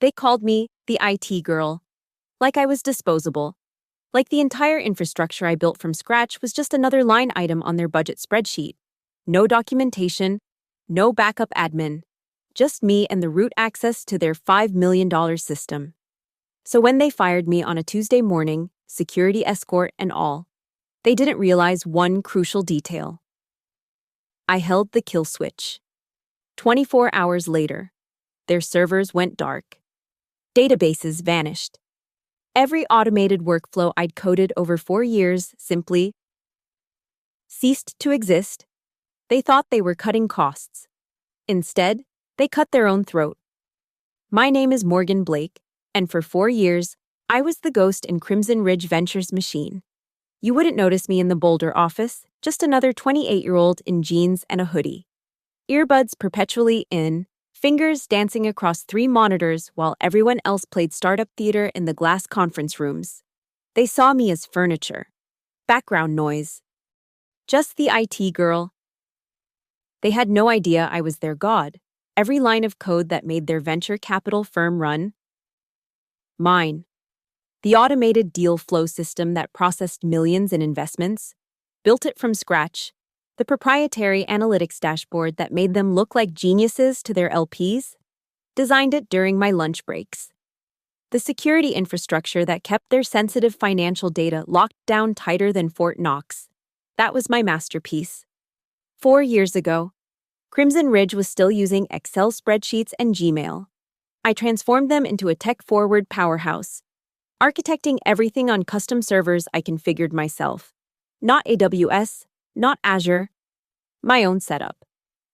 They called me the IT girl, like I was disposable, like the entire infrastructure I built from scratch was just another line item on their budget spreadsheet. No documentation, no backup admin, just me and the root access to their $5 million system. So when they fired me on a Tuesday morning, security escort and all, they didn't realize one crucial detail. I held the kill switch. 24 hours later, their servers went dark. Databases vanished. Every automated workflow I'd coded over 4 years simply ceased to exist. They thought they were cutting costs. Instead, they cut their own throat. My name is Morgan Blake, and for 4 years, I was the ghost in Crimson Ridge Ventures' machine. You wouldn't notice me in the Boulder office, just another 28-year-old in jeans and a hoodie. Earbuds perpetually in, fingers dancing across 3 monitors while everyone else played startup theater in the glass conference rooms. They saw me as furniture, background noise, just the IT girl. They had no idea I was their god. Every line of code that made their venture capital firm run. Mine. The automated deal flow system that processed millions in investments, built it from scratch. The proprietary analytics dashboard that made them look like geniuses to their LPs, designed it during my lunch breaks. The security infrastructure that kept their sensitive financial data locked down tighter than Fort Knox. That was my masterpiece. 4 years ago, Crimson Ridge was still using Excel spreadsheets and Gmail. I transformed them into a tech-forward powerhouse, architecting everything on custom servers I configured myself. Not AWS, not Azure, my own setup,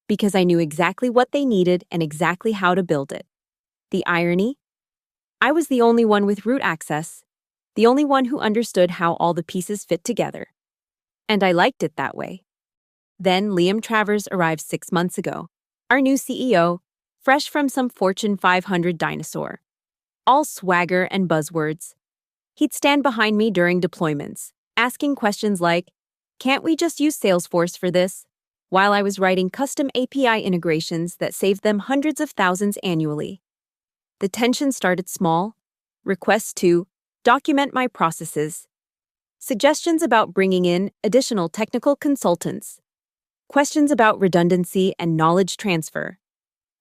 because I knew exactly what they needed and exactly how to build it. The irony? I was the only one with root access, the only one who understood how all the pieces fit together. And I liked it that way. Then Liam Travers arrived 6 months ago, our new CEO, fresh from some Fortune 500 dinosaur. All swagger and buzzwords. He'd stand behind me during deployments, asking questions like, "Can't we just use Salesforce for this?" while I was writing custom API integrations that saved them hundreds of thousands annually. The tension started small. Requests to document my processes. Suggestions about bringing in additional technical consultants. Questions about redundancy and knowledge transfer.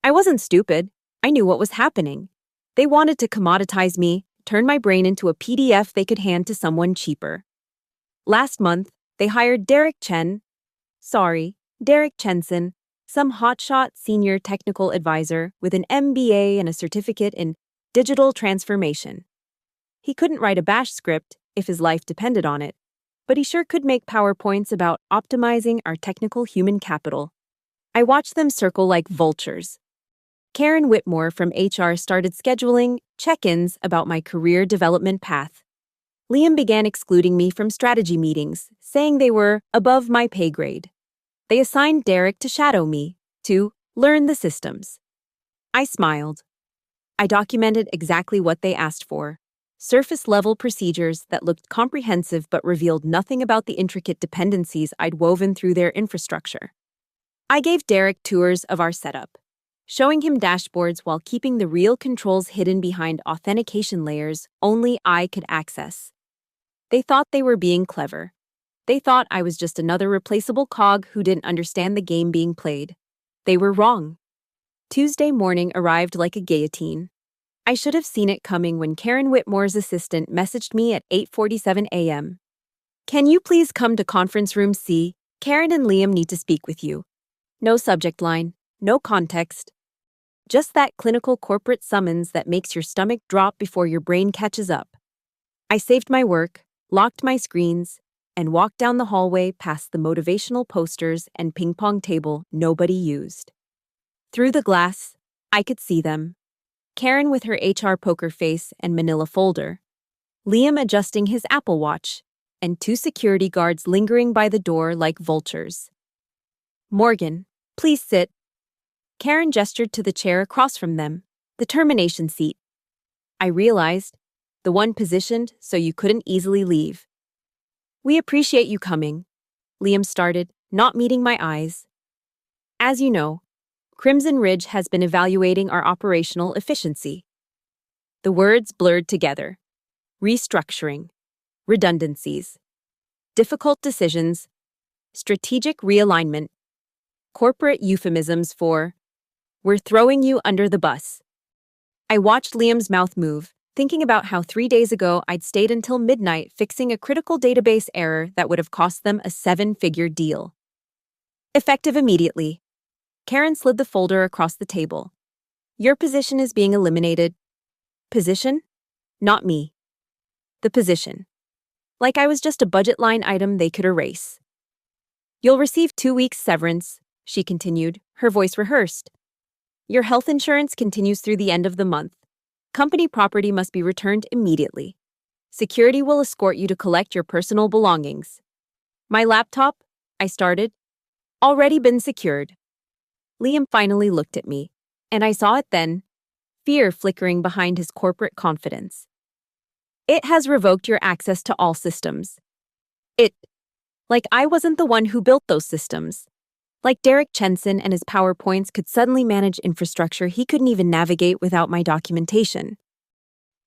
I wasn't stupid. I knew what was happening. They wanted to commoditize me, turn my brain into a PDF they could hand to someone cheaper. Last month, they hired Derek Chenson, some hotshot senior technical advisor with an MBA and a certificate in digital transformation. He couldn't write a bash script if his life depended on it, but he sure could make PowerPoints about optimizing our technical human capital. I watched them circle like vultures. Karen Whitmore from HR started scheduling check-ins about my career development path. Liam began excluding me from strategy meetings, saying they were above my pay grade. They assigned Derek to shadow me, to learn the systems. I smiled. I documented exactly what they asked for. Surface-level procedures that looked comprehensive but revealed nothing about the intricate dependencies I'd woven through their infrastructure. I gave Derek tours of our setup, showing him dashboards while keeping the real controls hidden behind authentication layers only I could access. They thought they were being clever. They thought I was just another replaceable cog who didn't understand the game being played. They were wrong. Tuesday morning arrived like a guillotine. I should have seen it coming when Karen Whitmore's assistant messaged me at 8:47 a.m. "Can you please come to conference room C? Karen and Liam need to speak with you." No subject line, no context. Just that clinical corporate summons that makes your stomach drop before your brain catches up. I saved my work, locked my screens, and walked down the hallway past the motivational posters and ping-pong table nobody used. Through the glass, I could see them. Karen with her HR poker face and manila folder, Liam adjusting his Apple Watch, and 2 security guards lingering by the door like vultures. "Morgan, please sit." Karen gestured to the chair across from them, the termination seat. I realized, the one positioned so you couldn't easily leave. "We appreciate you coming," Liam started, not meeting my eyes. "As you know, Crimson Ridge has been evaluating our operational efficiency. The words blurred together. Restructuring, redundancies, difficult decisions, strategic realignment, corporate euphemisms for, "We're throwing you under the bus." I watched Liam's mouth move, thinking about how 3 days ago I'd stayed until midnight fixing a critical database error that would have cost them a 7-figure deal. Effective immediately. Karen slid the folder across the table. Your position is being eliminated. Position? Not me. The position. Like I was just a budget line item they could erase. You'll receive 2 weeks severance, she continued, her voice rehearsed. Your health insurance continues through the end of the month. Company property must be returned immediately. Security will escort you to collect your personal belongings. My laptop, I started, already been secured. Liam finally looked at me, and I saw it then, fear flickering behind his corporate confidence. It has revoked your access to all systems. Like I wasn't the one who built those systems. Like Derek Chenson and his PowerPoints could suddenly manage infrastructure he couldn't even navigate without my documentation.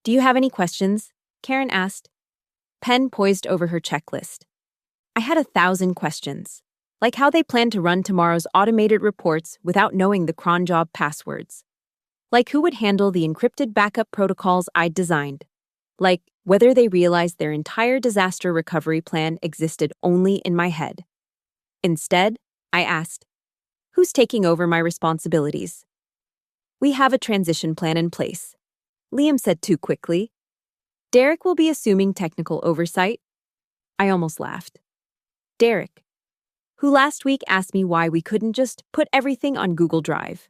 Do you have any questions? Karen asked. Pen poised over her checklist. I had 1,000 questions. Like how they plan to run tomorrow's automated reports without knowing the cron job passwords. Like who would handle the encrypted backup protocols I'd designed. Like whether they realized their entire disaster recovery plan existed only in my head. Instead, I asked, who's taking over my responsibilities? We have a transition plan in place. Liam said too quickly. Derek will be assuming technical oversight. I almost laughed. Derek, who last week asked me why we couldn't just put everything on Google Drive.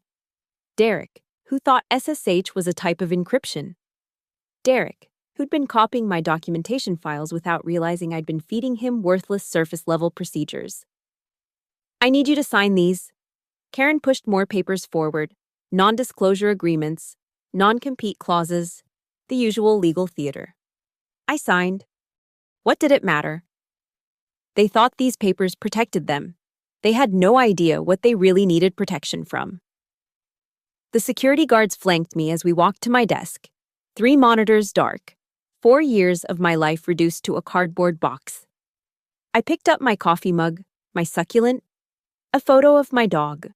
Derek, who thought SSH was a type of encryption. Derek, who'd been copying my documentation files without realizing I'd been feeding him worthless surface-level procedures. I need you to sign these. Karen pushed more papers forward, non-disclosure agreements, non-compete clauses, the usual legal theater. I signed. What did it matter? They thought these papers protected them. They had no idea what they really needed protection from. The security guards flanked me as we walked to my desk. 3 monitors dark. 4 years of my life reduced to a cardboard box. I picked up my coffee mug, my succulent, a photo of my dog.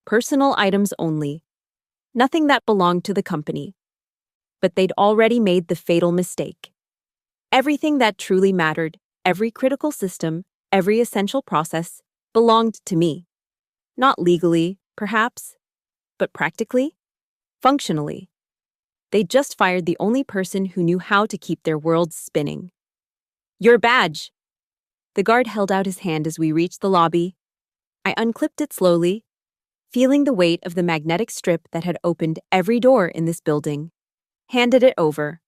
Personal items only. Nothing that belonged to the company. But they'd already made the fatal mistake. Everything that truly mattered, every critical system, every essential process, belonged to me. Not legally, perhaps, but practically, functionally. They just fired the only person who knew how to keep their worlds spinning. Your badge! The guard held out his hand as we reached the lobby. I unclipped it slowly, feeling the weight of the magnetic strip that had opened every door in this building. Handed it over.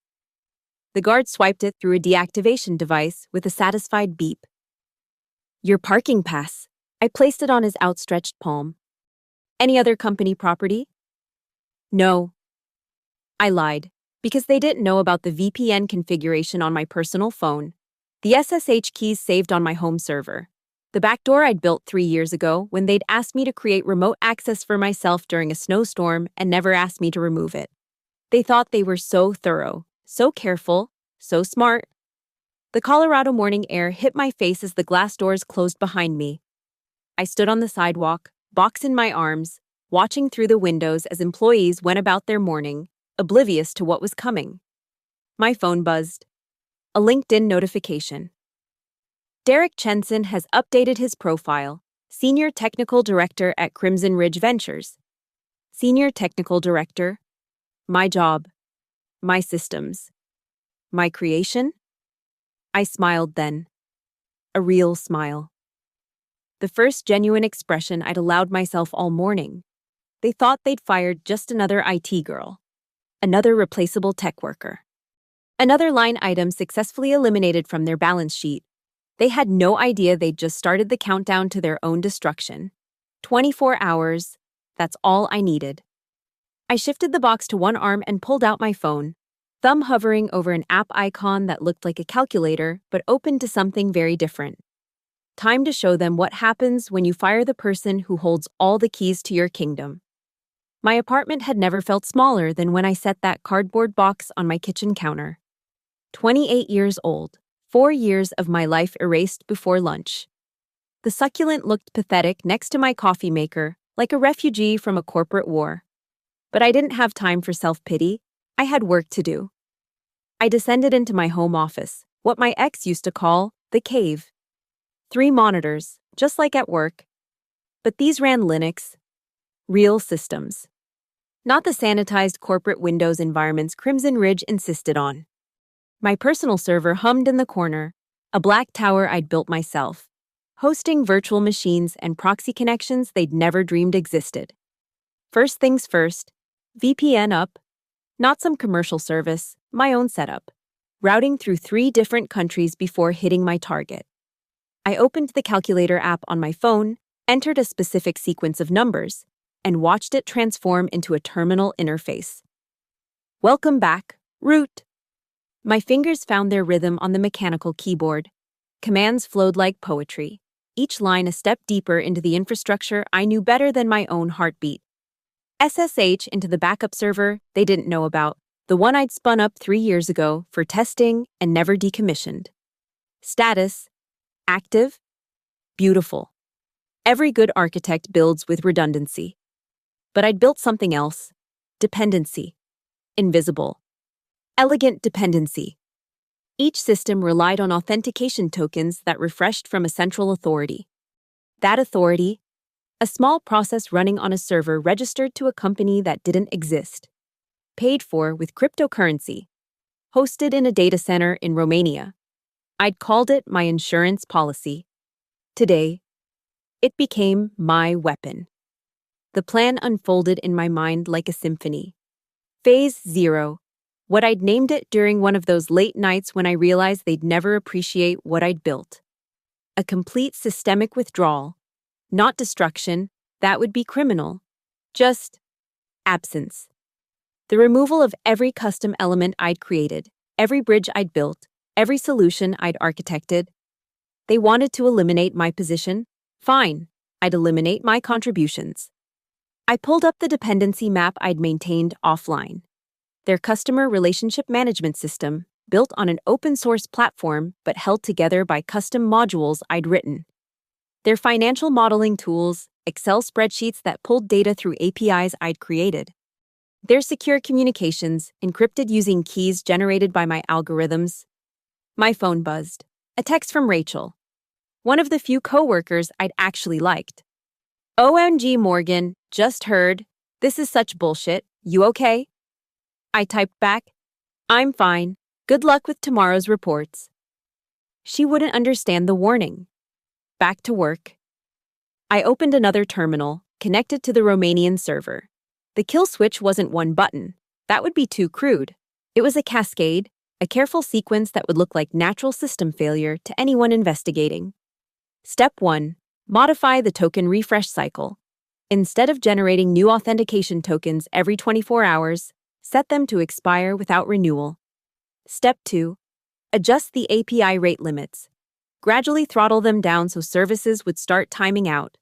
The guard swiped it through a deactivation device with a satisfied beep. Your parking pass. I placed it on his outstretched palm. Any other company property? No. I lied, because they didn't know about the VPN configuration on my personal phone, the SSH keys saved on my home server, the backdoor I'd built 3 years ago when they'd asked me to create remote access for myself during a snowstorm and never asked me to remove it. They thought they were so thorough, so careful, so smart. The Colorado morning air hit my face as the glass doors closed behind me. I stood on the sidewalk, box in my arms, watching through the windows as employees went about their morning, oblivious to what was coming. My phone buzzed. A LinkedIn notification. Derek Chenson has updated his profile, Senior Technical Director at Crimson Ridge Ventures. Senior Technical Director. My job. My systems. My creation? I smiled then. A real smile. The first genuine expression I'd allowed myself all morning. They thought they'd fired just another IT girl. Another replaceable tech worker. Another line item successfully eliminated from their balance sheet. They had no idea they'd just started the countdown to their own destruction. 24 hours, that's all I needed. I shifted the box to one arm and pulled out my phone, thumb hovering over an app icon that looked like a calculator but opened to something very different. Time to show them what happens when you fire the person who holds all the keys to your kingdom. My apartment had never felt smaller than when I set that cardboard box on my kitchen counter. 28 years old, 4 years of my life erased before lunch. The succulent looked pathetic next to my coffee maker, like a refugee from a corporate war. But I didn't have time for self-pity. I had work to do. I descended into my home office, what my ex used to call the cave. 3 monitors, just like at work. But these ran Linux. Real systems. Not the sanitized corporate Windows environments Crimson Ridge insisted on. My personal server hummed in the corner, a black tower I'd built myself, hosting virtual machines and proxy connections they'd never dreamed existed. First things first, VPN up, not some commercial service, my own setup, routing through 3 different countries before hitting my target. I opened the calculator app on my phone, entered a specific sequence of numbers, and watched it transform into a terminal interface. Welcome back, root. My fingers found their rhythm on the mechanical keyboard. Commands flowed like poetry, each line a step deeper into the infrastructure I knew better than my own heartbeat. SSH into the backup server they didn't know about, the one I'd spun up 3 years ago for testing and never decommissioned. Status: active, beautiful. Every good architect builds with redundancy. But I'd built something else. Dependency. Invisible. Elegant dependency. Each system relied on authentication tokens that refreshed from a central authority. That authority, a small process running on a server registered to a company that didn't exist. Paid for with cryptocurrency. Hosted in a data center in Romania. I'd called it my insurance policy. Today, it became my weapon. The plan unfolded in my mind like a symphony. Phase 0. What I'd named it during one of those late nights when I realized they'd never appreciate what I'd built. A complete systemic withdrawal. Not destruction, that would be criminal. Just absence. The removal of every custom element I'd created, every bridge I'd built, every solution I'd architected. They wanted to eliminate my position? Fine, I'd eliminate my contributions. I pulled up the dependency map I'd maintained offline. Their customer relationship management system, built on an open-source platform but held together by custom modules I'd written. Their financial modeling tools, Excel spreadsheets that pulled data through APIs I'd created. Their secure communications, encrypted using keys generated by my algorithms. My phone buzzed. A text from Rachel, one of the few coworkers I'd actually liked. OMG Morgan, just heard. This is such bullshit. You okay? I typed back, I'm fine. Good luck with tomorrow's reports. She wouldn't understand the warning. Back to work. I opened another terminal, connected to the Romanian server. The kill switch wasn't one button. That would be too crude. It was a cascade, a careful sequence that would look like natural system failure to anyone investigating. Step 1. Modify the token refresh cycle. Instead of generating new authentication tokens every 24 hours, set them to expire without renewal. Step 2. Adjust the API rate limits. Gradually throttle them down so services would start timing out.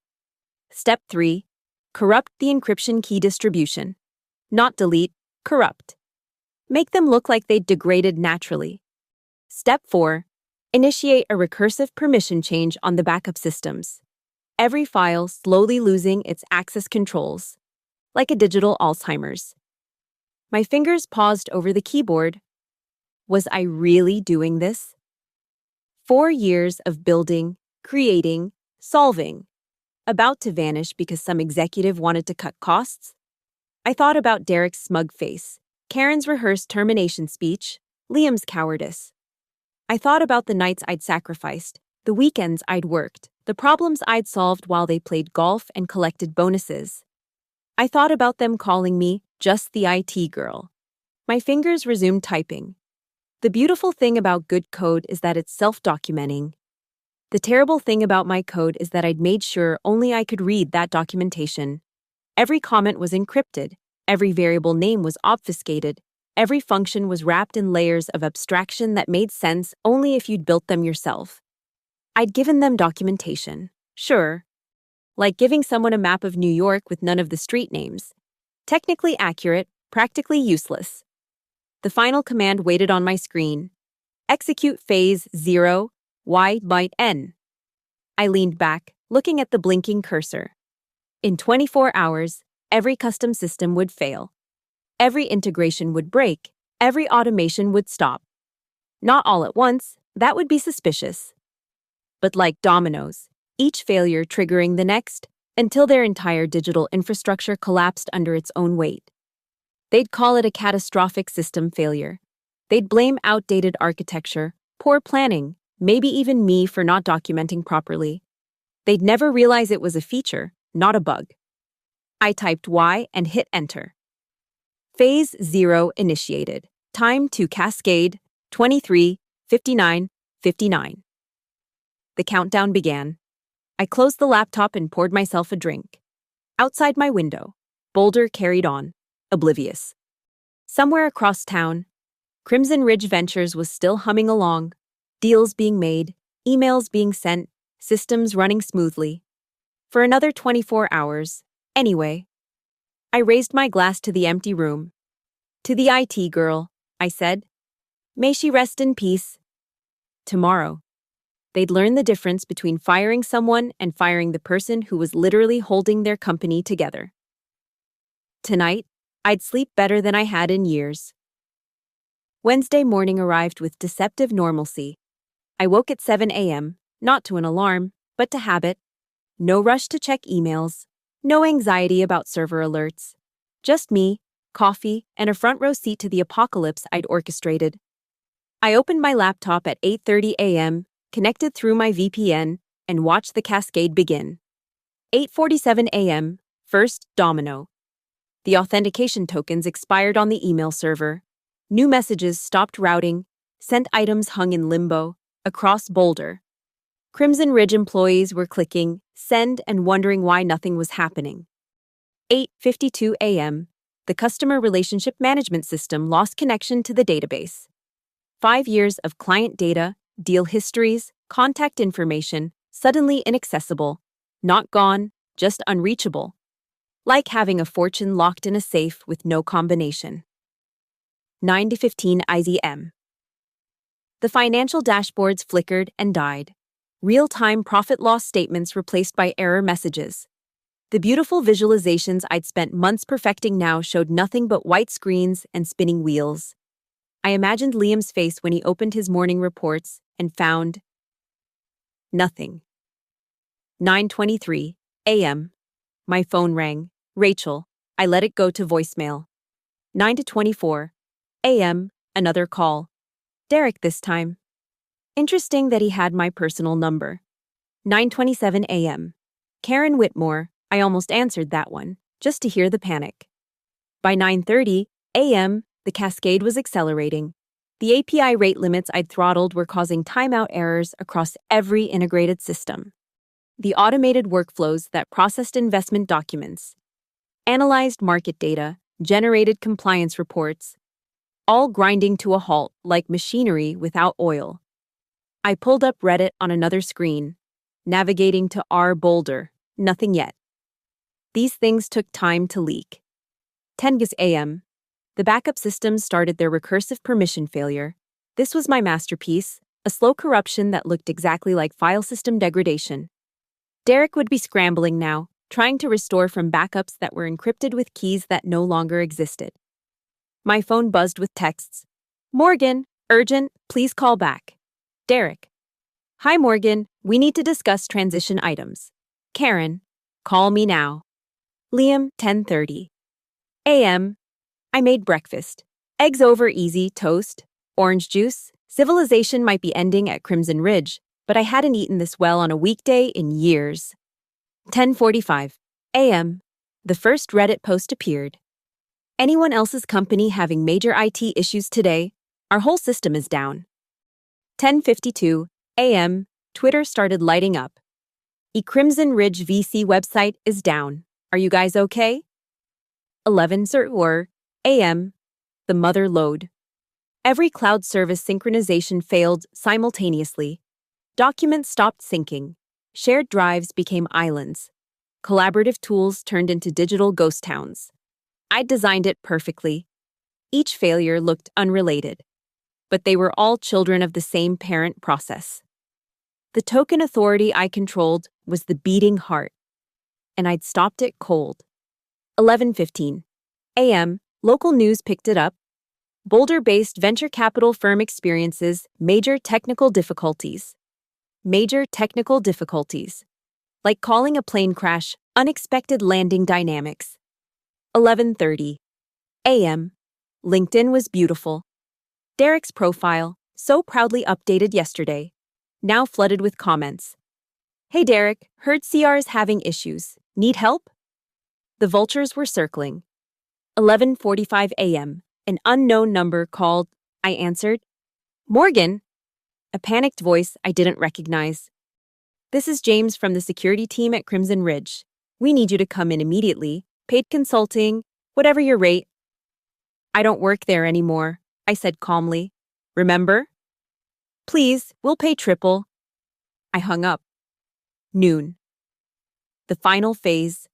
Step 3. Corrupt the encryption key distribution. Not delete, corrupt. Make them look like they'd degraded naturally. Step 4. Initiate a recursive permission change on the backup systems. Every file slowly losing its access controls. Like a digital Alzheimer's. My fingers paused over the keyboard. Was I really doing this? 4 years of building, creating, solving. About to vanish because some executive wanted to cut costs? I thought about Derek's smug face, Karen's rehearsed termination speech, Liam's cowardice. I thought about the nights I'd sacrificed, the weekends I'd worked, the problems I'd solved while they played golf and collected bonuses. I thought about them calling me just the IT girl. My fingers resumed typing. The beautiful thing about good code is that it's self-documenting. The terrible thing about my code is that I'd made sure only I could read that documentation. Every comment was encrypted, every variable name was obfuscated, every function was wrapped in layers of abstraction that made sense only if you'd built them yourself. I'd given them documentation, sure. Like giving someone a map of New York with none of the street names. Technically accurate, practically useless. The final command waited on my screen. Execute phase 0, Y byte N. I leaned back, looking at the blinking cursor. In 24 hours, every custom system would fail. Every integration would break. Every automation would stop. Not all at once, that would be suspicious. But like dominoes, each failure triggering the next, until their entire digital infrastructure collapsed under its own weight. They'd call it a catastrophic system failure. They'd blame outdated architecture, poor planning, maybe even me for not documenting properly. They'd never realize it was a feature, not a bug. I typed Y and hit enter. Phase 0 initiated. Time to cascade 23:59:59. The countdown began. I closed the laptop and poured myself a drink. Outside my window, Boulder carried on, oblivious. Somewhere across town, Crimson Ridge Ventures was still humming along, deals being made, emails being sent, systems running smoothly. For another 24 hours, anyway. I raised my glass to the empty room. To the IT girl, I said. May she rest in peace. Tomorrow, they'd learn the difference between firing someone and firing the person who was literally holding their company together. Tonight, I'd sleep better than I had in years. Wednesday morning arrived with deceptive normalcy. I woke at 7 a.m., not to an alarm, but to habit. No rush to check emails, no anxiety about server alerts. Just me, coffee, and a front row seat to the apocalypse I'd orchestrated. I opened my laptop at 8:30 a.m., connected through my VPN, and watched the cascade begin. 8:47 a.m., first domino. The authentication tokens expired on the email server. New messages stopped routing, sent items hung in limbo, across Boulder. Crimson Ridge employees were clicking send and wondering why nothing was happening. 8:52 a.m., the customer relationship management system lost connection to the database. 5 years of client data, deal histories, contact information, suddenly inaccessible. Not gone, just unreachable. Like having a fortune locked in a safe with no combination. 9:15 IZM. The financial dashboards flickered and died. Real-time profit-loss statements replaced by error messages. The beautiful visualizations I'd spent months perfecting now showed nothing but white screens and spinning wheels. I imagined Liam's face when he opened his morning reports and found nothing. 9:23 a.m. My phone rang. Rachel. I let it go to voicemail. 9:24 a.m. Another call. Derek this time. Interesting that he had my personal number. 9:27 a.m. Karen Whitmore. I almost answered that one, just to hear the panic. By 9:30 a.m., the cascade was accelerating. The API rate limits I'd throttled were causing timeout errors across every integrated system. The automated workflows that processed investment documents, analyzed market data, generated compliance reports, all grinding to a halt like machinery without oil. I pulled up Reddit on another screen, navigating to R Boulder, nothing yet. These things took time to leak. 10 a.m. The backup systems started their recursive permission failure. This was my masterpiece, a slow corruption that looked exactly like file system degradation. Derek would be scrambling now, trying to restore from backups that were encrypted with keys that no longer existed. My phone buzzed with texts. Morgan, urgent, please call back. Derek. Hi Morgan, we need to discuss transition items. Karen, call me now. Liam, 10:30 a.m. I made breakfast. Eggs over easy, toast, orange juice. Civilization might be ending at Crimson Ridge, but I hadn't eaten this well on a weekday in years. 10:45 a.m. The first Reddit post appeared. Anyone else's company having major IT issues today? Our whole system is down. 10:52 a.m. Twitter started lighting up. Crimson Ridge VC website is down. Are you guys okay? 11:00 a.m. The mother lode. Every cloud service synchronization failed simultaneously. Documents stopped syncing. Shared drives became islands. Collaborative tools turned into digital ghost towns. I'd designed it perfectly. Each failure looked unrelated, but they were all children of the same parent process. The token authority I controlled was the beating heart, and I'd stopped it cold. 11:15 a.m., local news picked it up. Boulder-based venture capital firm experiences major technical difficulties. Major technical difficulties. Like calling a plane crash, unexpected landing dynamics. 11:30 a.m. LinkedIn was beautiful. Derek's profile, so proudly updated yesterday, now flooded with comments. Hey Derek, heard CR is having issues. Need help? The vultures were circling. 11:45 a.m. An unknown number called. I answered. Morgan? A panicked voice I didn't recognize. This is James from the security team at Crimson Ridge. We need you to come in immediately. Paid consulting, whatever your rate. I don't work there anymore, I said calmly. Remember? Please, we'll pay triple. I hung up. Noon. The final phase.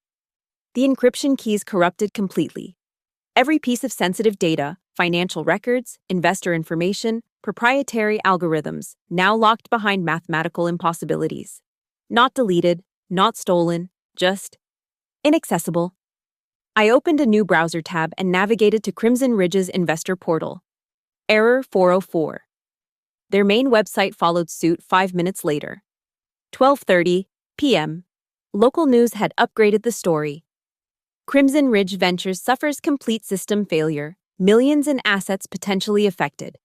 The encryption keys corrupted completely. Every piece of sensitive data, financial records, investor information, proprietary algorithms, now locked behind mathematical impossibilities. Not deleted, not stolen, just inaccessible. I opened a new browser tab and navigated to Crimson Ridge's investor portal. Error 404. Their main website followed suit 5 minutes later. 12:30 p.m. Local news had upgraded the story. Crimson Ridge Ventures suffers complete system failure, millions in assets potentially affected.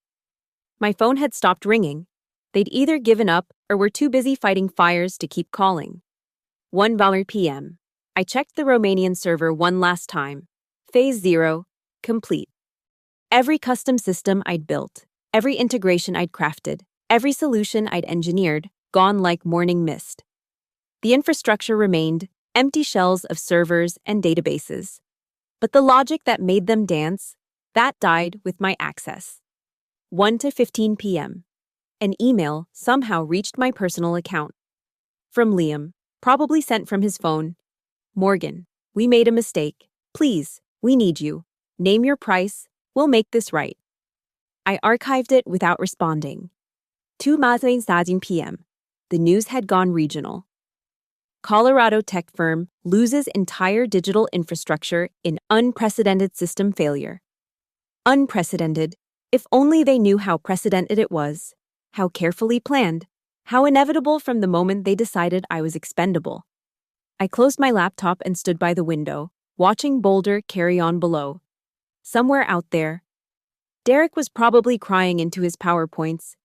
My phone had stopped ringing. They'd either given up or were too busy fighting fires to keep calling. 1 p.m. I checked the Romanian server one last time. Phase 0, complete. Every custom system I'd built, every integration I'd crafted, every solution I'd engineered, gone like morning mist. The infrastructure remained, empty shells of servers and databases. But the logic that made them dance, that died with my access. 1:15 p.m. An email somehow reached my personal account. From Liam, probably sent from his phone. Morgan, we made a mistake. Please, we need you. Name your price. We'll make this right. I archived it without responding. 2:00 p.m. The news had gone regional. Colorado tech firm loses entire digital infrastructure in unprecedented system failure. Unprecedented, if only they knew how precedented it was, how carefully planned, how inevitable from the moment they decided I was expendable. I closed my laptop and stood by the window, watching Boulder carry on below. Somewhere out there, Derek was probably crying into his PowerPoints.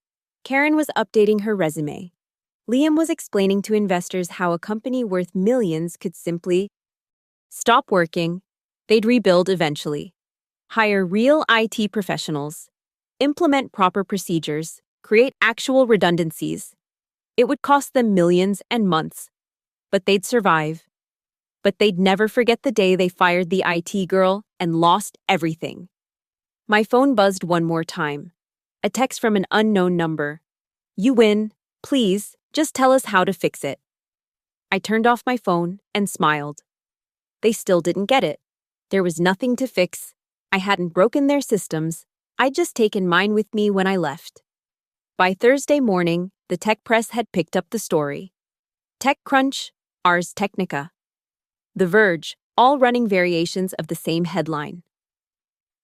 Karen was updating her resume. Liam was explaining to investors how a company worth millions could simply stop working. They'd rebuild eventually. Hire real IT professionals. Implement proper procedures. Create actual redundancies. It would cost them millions and months. But they'd survive. But they'd never forget the day they fired the IT girl and lost everything. My phone buzzed one more time. A text from an unknown number. You win. Please, just tell us how to fix it. I turned off my phone and smiled. They still didn't get it. There was nothing to fix. I hadn't broken their systems. I'd just taken mine with me when I left. By Thursday morning, the tech press had picked up the story. TechCrunch, Ars Technica. The Verge, all running variations of the same headline.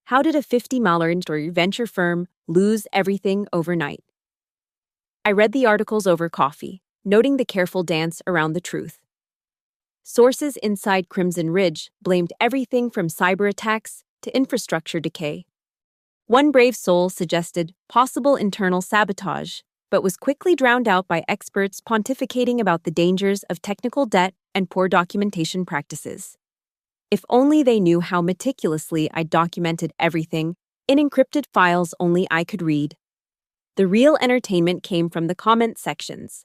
How did a $50 million venture firm lose everything overnight? I read the articles over coffee, noting the careful dance around the truth. Sources inside Crimson Ridge blamed everything from cyber attacks to infrastructure decay. One brave soul suggested possible internal sabotage, but was quickly drowned out by experts pontificating about the dangers of technical debt and poor documentation practices. If only they knew how meticulously I documented everything in encrypted files only I could read. The real entertainment came from the comment sections.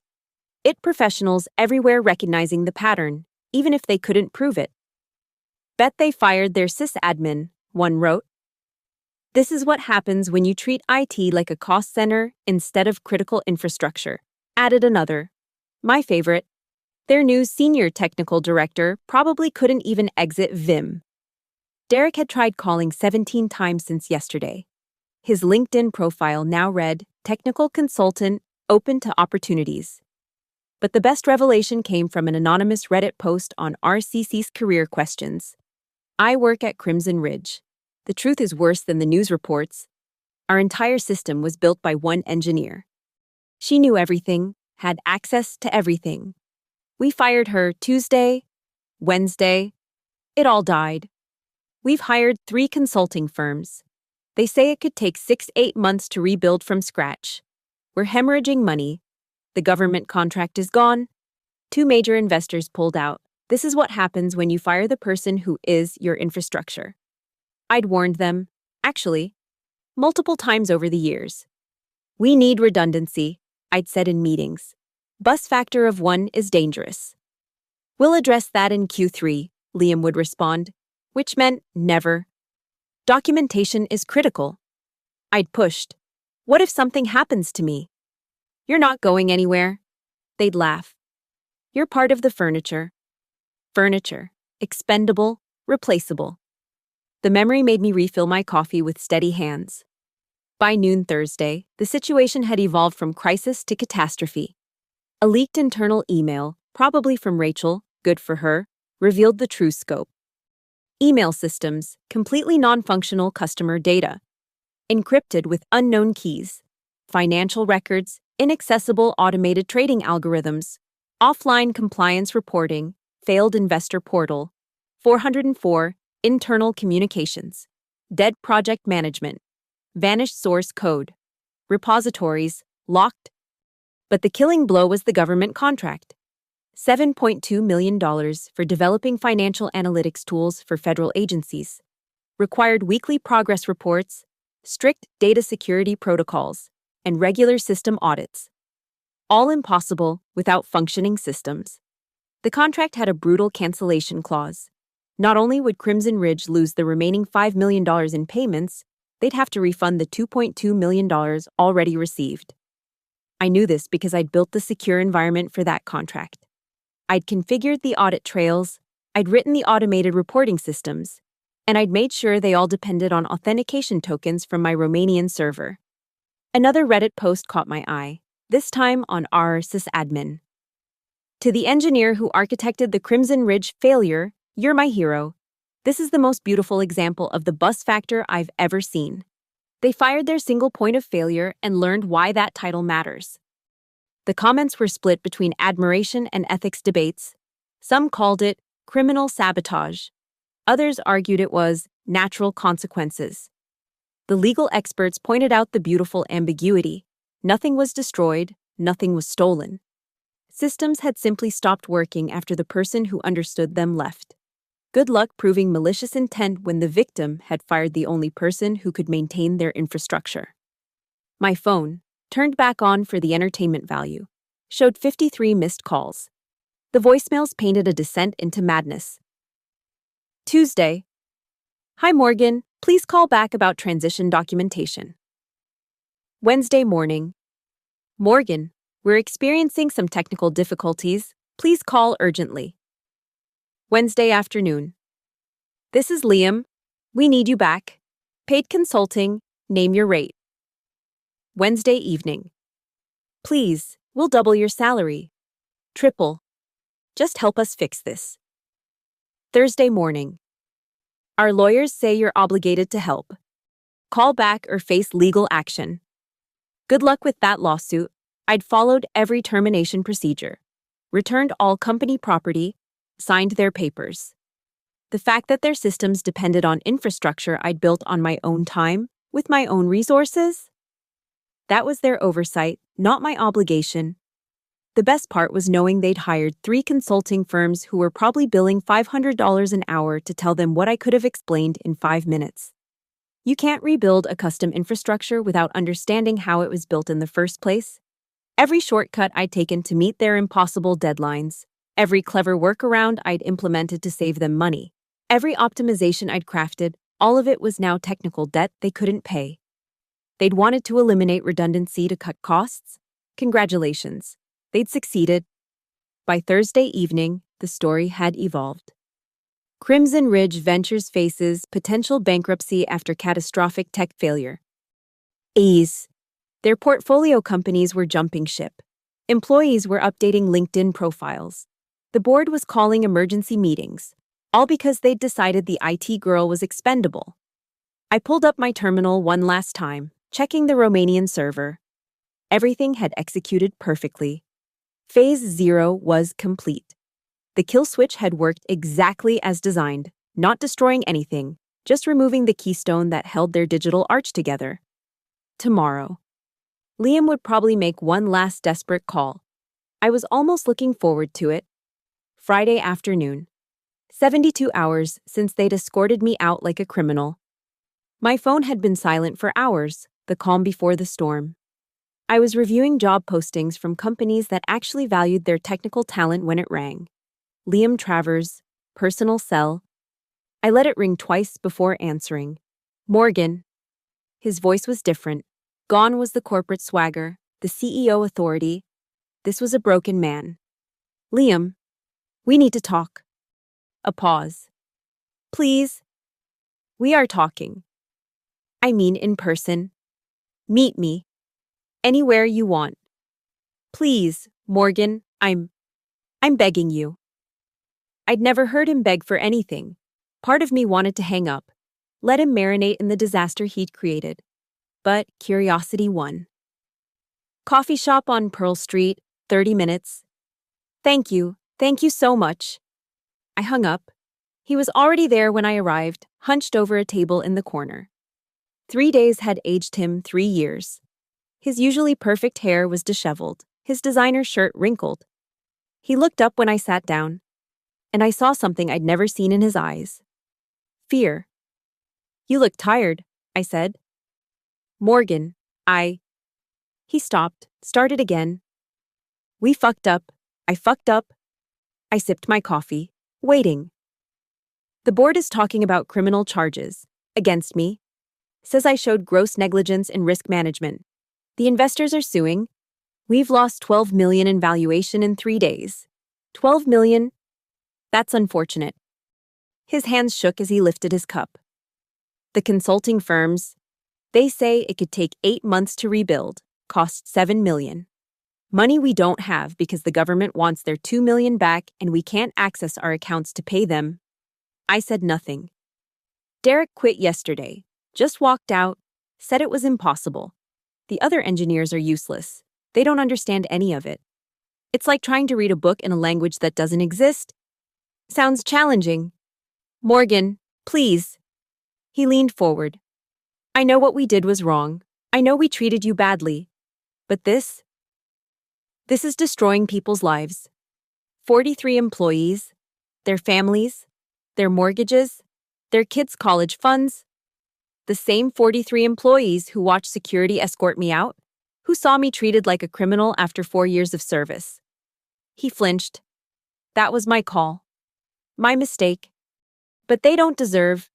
IT professionals everywhere recognizing the pattern, even if they couldn't prove it. Bet they fired their sysadmin, one wrote. This is what happens when you treat IT like a cost center instead of critical infrastructure, added another. My favorite. Their new senior technical director probably couldn't even exit Vim. Derek had tried calling 17 times since yesterday. His LinkedIn profile now read, Technical Consultant, Open to Opportunities. But the best revelation came from an anonymous Reddit post on RCC's career questions. I work at Crimson Ridge. The truth is worse than the news reports. Our entire system was built by one engineer. She knew everything, had access to everything. We fired her Tuesday, Wednesday. It all died. We've hired 3 consulting firms. They say it could take 6-8 months to rebuild from scratch. We're hemorrhaging money. The government contract is gone. 2 major investors pulled out. This is what happens when you fire the person who is your infrastructure. I'd warned them, actually, multiple times over the years. We need redundancy, I'd said in meetings. Bus factor of 1 is dangerous. We'll address that in Q3, Liam would respond, which meant never. Documentation is critical. I'd pushed. What if something happens to me? You're not going anywhere. They'd laugh. You're part of the furniture. Furniture. Expendable. Replaceable. The memory made me refill my coffee with steady hands. By noon Thursday, the situation had evolved from crisis to catastrophe. A leaked internal email, probably from Rachel, good for her, revealed the true scope. Email systems, completely non-functional customer data, encrypted with unknown keys, financial records, inaccessible automated trading algorithms, offline compliance reporting, failed investor portal, 404, internal communications, dead project management, vanished source code, repositories, locked. But the killing blow was the government contract. $7.2 million for developing financial analytics tools for federal agencies, required weekly progress reports, strict data security protocols, and regular system audits. All impossible without functioning systems. The contract had a brutal cancellation clause. Not only would Crimson Ridge lose the remaining $5 million in payments, they'd have to refund the $2.2 million already received. I knew this because I'd built the secure environment for that contract. I'd configured the audit trails, I'd written the automated reporting systems, and I'd made sure they all depended on authentication tokens from my Romanian server. Another Reddit post caught my eye, this time on r sysadmin. To the engineer who architected the Crimson Ridge failure, you're my hero. This is the most beautiful example of the bus factor I've ever seen. They fired their single point of failure and learned why that title matters. The comments were split between admiration and ethics debates. Some called it criminal sabotage. Others argued it was natural consequences. The legal experts pointed out the beautiful ambiguity. Nothing was destroyed, nothing was stolen. Systems had simply stopped working after the person who understood them left. Good luck proving malicious intent when the victim had fired the only person who could maintain their infrastructure. My phone, turned back on for the entertainment value, showed 53 missed calls. The voicemails painted a descent into madness. Tuesday. Hi Morgan, please call back about transition documentation. Wednesday morning. Morgan, we're experiencing some technical difficulties. Please call urgently. Wednesday afternoon. This is Liam. We need you back. Paid consulting, name your rate. Wednesday evening. Please, we'll double your salary. Triple. Just help us fix this. Thursday morning. Our lawyers say you're obligated to help. Call back or face legal action. Good luck with that lawsuit. I'd followed every termination procedure, returned all company property, signed their papers. The fact that their systems depended on infrastructure I'd built on my own time, with my own resources? That was their oversight, not my obligation. The best part was knowing they'd hired 3 consulting firms who were probably billing $500 an hour to tell them what I could have explained in 5 minutes. You can't rebuild a custom infrastructure without understanding how it was built in the first place. Every shortcut I'd taken to meet their impossible deadlines, every clever workaround I'd implemented to save them money, every optimization I'd crafted, all of it was now technical debt they couldn't pay. They'd wanted to eliminate redundancy to cut costs. Congratulations. They'd succeeded. By Thursday evening, the story had evolved. Crimson Ridge Ventures faces potential bankruptcy after catastrophic tech failure. Ease. Their portfolio companies were jumping ship. Employees were updating LinkedIn profiles. The board was calling emergency meetings, all because they'd decided the IT girl was expendable. I pulled up my terminal one last time, checking the Romanian server. Everything had executed perfectly. Phase 0 was complete. The kill switch had worked exactly as designed, not destroying anything, just removing the keystone that held their digital arch together. Tomorrow. Liam would probably make one last desperate call. I was almost looking forward to it. Friday afternoon. 72 hours since they'd escorted me out like a criminal. My phone had been silent for hours, the calm before the storm. I was reviewing job postings from companies that actually valued their technical talent when it rang. Liam Travers, personal cell. I let it ring twice before answering. Morgan. His voice was different. Gone was the corporate swagger, the CEO authority. This was a broken man. Liam, we need to talk. A pause. Please. We are talking. I mean in person. Meet me. Anywhere you want. Please, Morgan, I'm begging you. I'd never heard him beg for anything. Part of me wanted to hang up, let him marinate in the disaster he'd created. But curiosity won. Coffee shop on Pearl Street, 30 minutes. Thank you so much. I hung up. He was already there when I arrived, hunched over a table in the corner. 3 days had aged him 3 years. His usually perfect hair was disheveled, his designer shirt wrinkled. He looked up when I sat down, and I saw something I'd never seen in his eyes. Fear. You look tired, I said. Morgan, He stopped, started again. We fucked up. I fucked up. I sipped my coffee, waiting. The board is talking about criminal charges against me. Says I showed gross negligence in risk management. The investors are suing. We've lost $12 million in valuation in 3 days. $12 million? That's unfortunate. His hands shook as he lifted his cup. The consulting firms, they say it could take 8 months to rebuild, cost $7 million. Money we don't have because the government wants their $2 million back and we can't access our accounts to pay them. I said nothing. Derek quit yesterday, just walked out, said it was impossible. The other engineers are useless. They don't understand any of it. It's like trying to read a book in a language that doesn't exist. Sounds challenging. Morgan, please. He leaned forward. I know what we did was wrong. I know we treated you badly. But this is destroying people's lives. 43 employees, their families, their mortgages, their kids' college funds. The same 43 employees who watched security escort me out, who saw me treated like a criminal after 4 years of service. He flinched. That was my call. My mistake. But they don't deserve.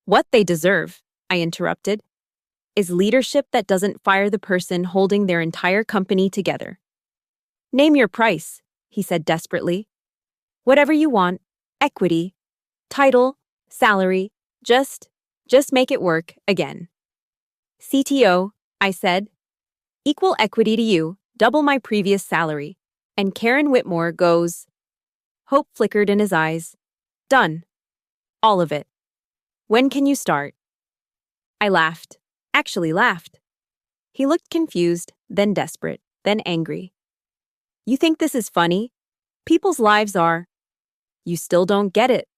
What they deserve, I interrupted, is leadership that doesn't fire the person holding their entire company together. Name your price, he said desperately. Whatever you want, equity, title, salary, just make it work again. CTO, I said. Equal equity to you, double my previous salary. And Karen Whitmore goes. Hope flickered in his eyes. Done. All of it. When can you start? I laughed. Actually laughed. He looked confused, then desperate, then angry. You think this is funny? People's lives are. You still don't get it.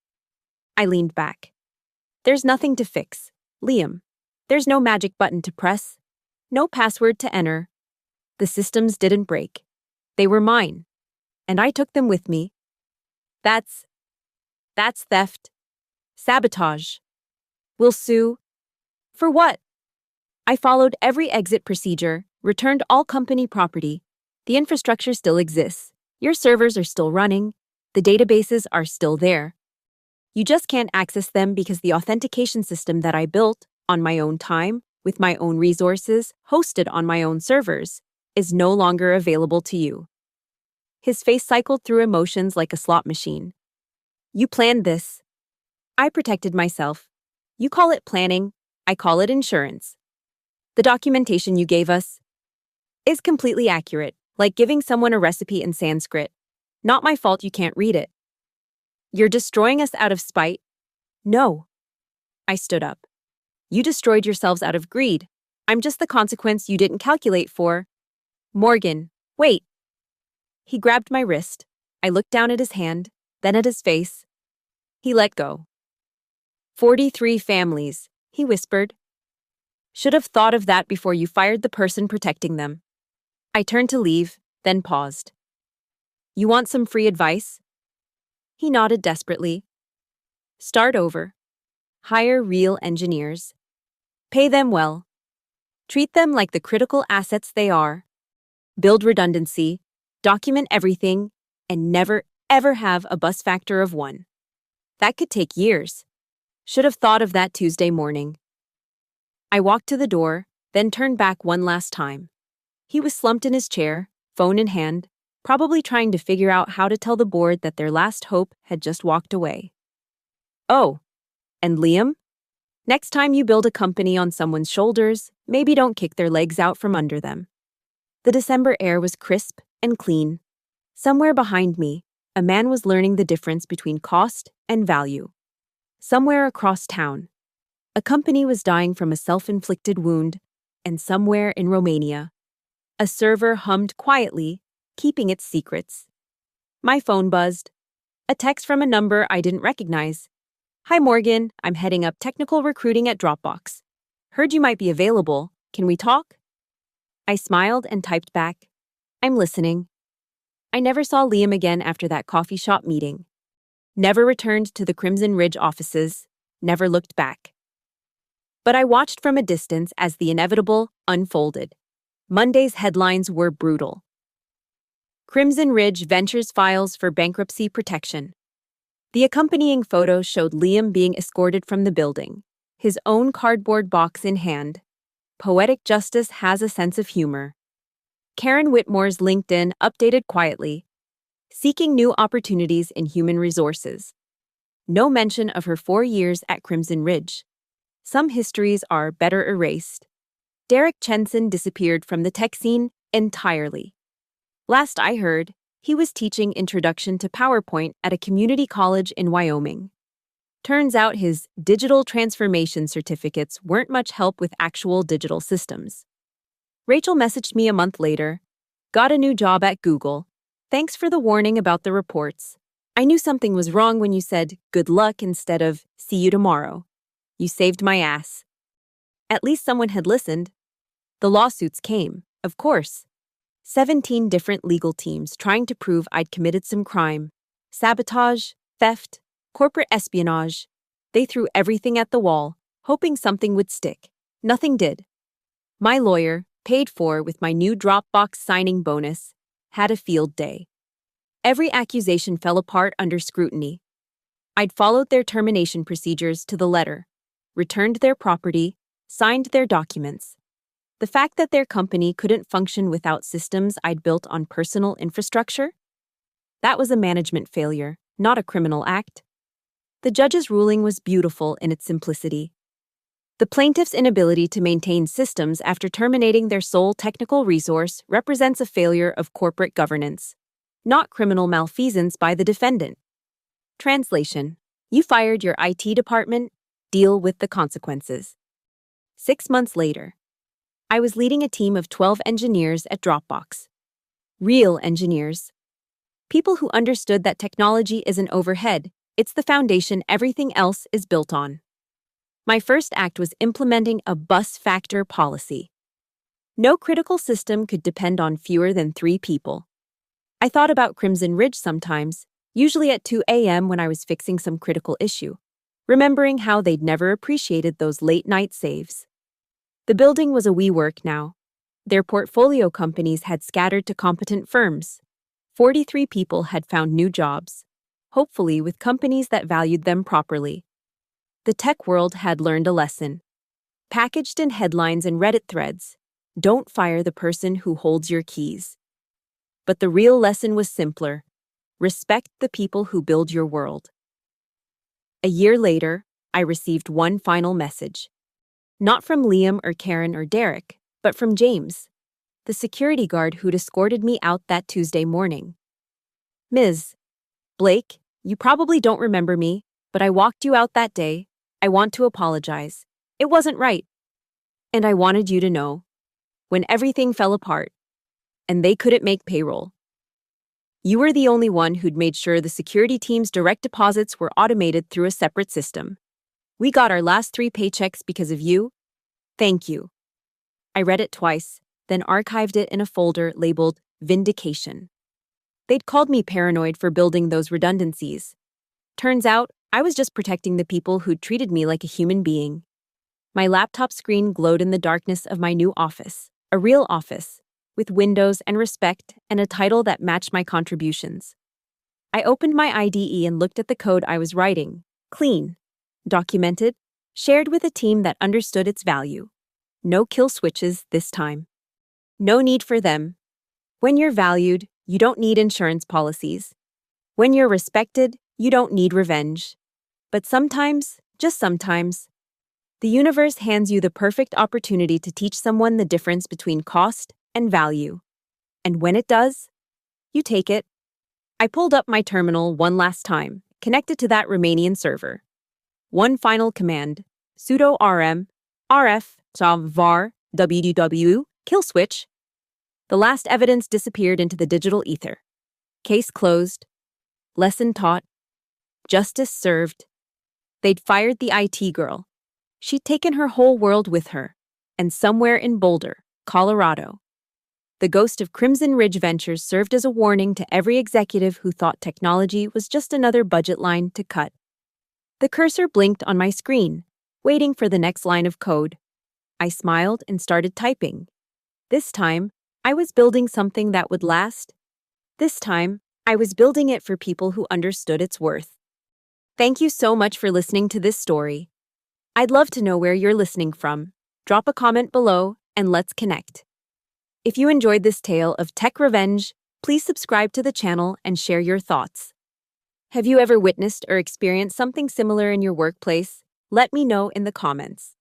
I leaned back. There's nothing to fix, Liam. There's no magic button to press. No password to enter. The systems didn't break. They were mine. And I took them with me. That's theft. Sabotage. We'll sue. For what? I followed every exit procedure, returned all company property. The infrastructure still exists. Your servers are still running. The databases are still there. You just can't access them because the authentication system that I built on my own time, with my own resources, hosted on my own servers, is no longer available to you. His face cycled through emotions like a slot machine. You planned this. I protected myself. You call it planning, I call it insurance. The documentation you gave us is completely accurate, like giving someone a recipe in Sanskrit. Not my fault you can't read it. You're destroying us out of spite? No. I stood up. You destroyed yourselves out of greed. I'm just the consequence you didn't calculate for. Morgan, wait. He grabbed my wrist. I looked down at his hand, then at his face. He let go. 43 families, he whispered. Should have thought of that before you fired the person protecting them. I turned to leave, then paused. You want some free advice? He nodded desperately. Start over. Hire real engineers. Pay them well. Treat them like the critical assets they are. Build redundancy, document everything, and never, ever have a bus factor of 1. That could take years. Should have thought of that Tuesday morning. I walked to the door, then turned back one last time. He was slumped in his chair, phone in hand, probably trying to figure out how to tell the board that their last hope had just walked away. Oh, and Liam? Next time you build a company on someone's shoulders, maybe don't kick their legs out from under them. The December air was crisp and clean. Somewhere behind me, a man was learning the difference between cost and value. Somewhere across town, a company was dying from a self-inflicted wound, and somewhere in Romania, a server hummed quietly, keeping its secrets. My phone buzzed. A text from a number I didn't recognize. Hi Morgan, I'm heading up technical recruiting at Dropbox. Heard you might be available. Can we talk? I smiled and typed back. I'm listening. I never saw Liam again after that coffee shop meeting. Never returned to the Crimson Ridge offices. Never looked back. But I watched from a distance as the inevitable unfolded. Monday's headlines were brutal. Crimson Ridge Ventures files for bankruptcy protection. The accompanying photo showed Liam being escorted from the building, his own cardboard box in hand. Poetic justice has a sense of humor. Karen Whitmore's LinkedIn updated quietly, seeking new opportunities in human resources. No mention of her 4 years at Crimson Ridge. Some histories are better erased. Derek Chenson disappeared from the tech scene entirely. Last I heard, he was teaching Introduction to PowerPoint at a community college in Wyoming. Turns out his digital transformation certificates weren't much help with actual digital systems. Rachel messaged me a month later. Got a new job at Google. Thanks for the warning about the reports. I knew something was wrong when you said good luck instead of see you tomorrow. You saved my ass. At least someone had listened. The lawsuits came, of course. 17 different legal teams trying to prove I'd committed some crime. Sabotage, theft, corporate espionage. They threw everything at the wall, hoping something would stick. Nothing did. My lawyer, paid for with my new Dropbox signing bonus, had a field day. Every accusation fell apart under scrutiny. I'd followed their termination procedures to the letter, returned their property, signed their documents. The fact that their company couldn't function without systems I'd built on personal infrastructure? That was a management failure, not a criminal act. The judge's ruling was beautiful in its simplicity. The plaintiff's inability to maintain systems after terminating their sole technical resource represents a failure of corporate governance, not criminal malfeasance by the defendant. Translation: you fired your IT department, deal with the consequences. 6 months later, I was leading a team of 12 engineers at Dropbox. Real engineers. People who understood that technology isn't overhead, it's the foundation everything else is built on. My first act was implementing a bus factor policy. No critical system could depend on fewer than 3 people. I thought about Crimson Ridge sometimes, usually at 2 a.m. when I was fixing some critical issue, remembering how they'd never appreciated those late-night saves. The building was a WeWork now. Their portfolio companies had scattered to competent firms. 43 people had found new jobs, hopefully with companies that valued them properly. The tech world had learned a lesson. Packaged in headlines and Reddit threads, don't fire the person who holds your keys. But the real lesson was simpler. Respect the people who build your world. A year later, I received one final message. Not from Liam or Karen or Derek, but from James, the security guard who'd escorted me out that Tuesday morning. Ms. Blake, you probably don't remember me, but I walked you out that day. I want to apologize. It wasn't right. And I wanted you to know. When everything fell apart, and they couldn't make payroll, you were the only one who'd made sure the security team's direct deposits were automated through a separate system. We got our last 3 paychecks because of you. Thank you. I read it twice, then archived it in a folder labeled Vindication. They'd called me paranoid for building those redundancies. Turns out, I was just protecting the people who'd treated me like a human being. My laptop screen glowed in the darkness of my new office, a real office, with windows and respect and a title that matched my contributions. I opened my IDE and looked at the code I was writing. Clean, documented, shared with a team that understood its value. No kill switches this time. No need for them. When you're valued, you don't need insurance policies. When you're respected, you don't need revenge. But sometimes, just sometimes, the universe hands you the perfect opportunity to teach someone the difference between cost and value. And when it does, you take it. I pulled up my terminal one last time, connected to that Romanian server. One final command, sudo rm rf var www kill switch. The last evidence disappeared into the digital ether. Case closed. Lesson taught. Justice served. They'd fired the IT girl. She'd taken her whole world with her. And somewhere in Boulder, Colorado, the ghost of Crimson Ridge Ventures served as a warning to every executive who thought technology was just another budget line to cut. The cursor blinked on my screen, waiting for the next line of code. I smiled and started typing. This time, I was building something that would last. This time, I was building it for people who understood its worth. Thank you so much for listening to this story. I'd love to know where you're listening from. Drop a comment below and let's connect. If you enjoyed this tale of tech revenge, please subscribe to the channel and share your thoughts. Have you ever witnessed or experienced something similar in your workplace? Let me know in the comments.